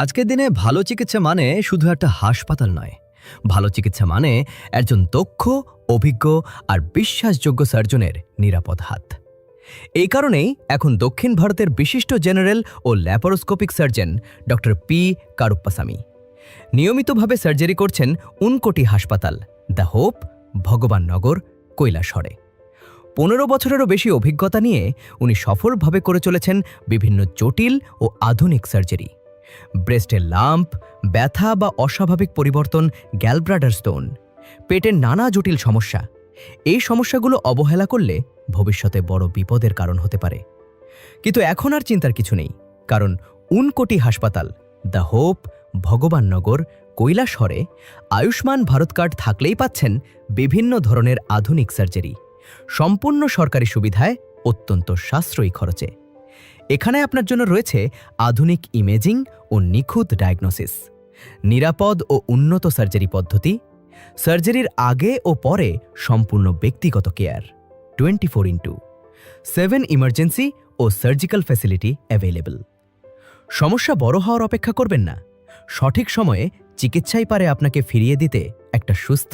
আজকের দিনে ভালো চিকিৎসা মানে শুধু একটা হাসপাতাল নয়। ভালো চিকিৎসা মানে একজন দক্ষ, অভিজ্ঞ আর বিশ্বাসযোগ্য সার্জনের নিরাপদ হাত। এই কারণেই এখন দক্ষিণ ভারতের বিশিষ্ট জেনারেল ও ল্যাপারোস্কোপিক সার্জন ডক্টর পি কারুপ্পাসামি নিয়মিতভাবে সার্জারি করছেন উনকোটি হাসপাতাল, দ্য হোপ, ভগবাননগর, কৈলাসহরে। 15 বছরেরও বেশি অভিজ্ঞতা নিয়ে উনি সফলভাবে করে চলেছেন বিভিন্ন জটিল ও আধুনিক সার্জারি। ব্রেস্টের লাম্প, ব্যথা বা অস্বাভাবিক পরিবর্তন, গ্যালব্লাডার স্টোন, পেটের নানা জটিল সমস্যা। এই সমস্যাগুলো অবহেলা করলে ভবিষ্যতে বড় বিপদের কারণ হতে পারে। কিন্তু এখন আর চিন্তার কিছু নেই, কারণ উনকোটি হাসপাতাল, দ্য হোপ, ভগবাননগর, কৈলাসহরে আয়ুষ্মান ভারত কার্ড থাকলেই পাচ্ছেন বিভিন্ন ধরনের আধুনিক সার্জারি, সম্পূর্ণ সরকারি সুবিধায়, অত্যন্ত সাশ্রয়ী খরচে। এখানে আপনার জন্য রয়েছে আধুনিক ইমেজিং ও নিখুঁত ডায়াগনোসিস, নিরাপদ ও উন্নত সার্জারি পদ্ধতি, সার্জারির আগে ও পরে সম্পূর্ণ ব্যক্তিগত কেয়ার, 24x7 ইমার্জেন্সি ও সার্জিক্যাল ফ্যাসিলিটি অ্যাভেলেবল। সমস্যা বড় হওয়ার অপেক্ষা করবেন না। সঠিক সময়ে চিকিৎসাই পারে আপনাকে ফিরিয়ে দিতে একটা সুস্থ,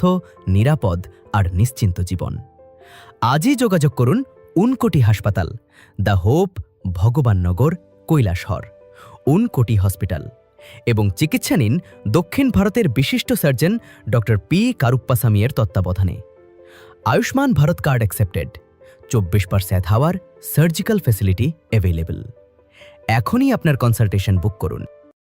নিরাপদ আর নিশ্চিন্ত জীবন। আজই যোগাযোগ করুন উনকোটি হাসপাতাল, the hope, Bhagabannagar, Kailashahar, Unakoti hospital এবং চিকিৎসা নিন দক্ষিণ ভারতের বিশিষ্ট সার্জন ডক্টর পি কারুপ্পাসামিয়ের তত্ত্বাবধানে। Ayushman Bharat card accepted, 24/7 hour surgical facility available. এখনই আপনার কনসালটেশন বুক করুন।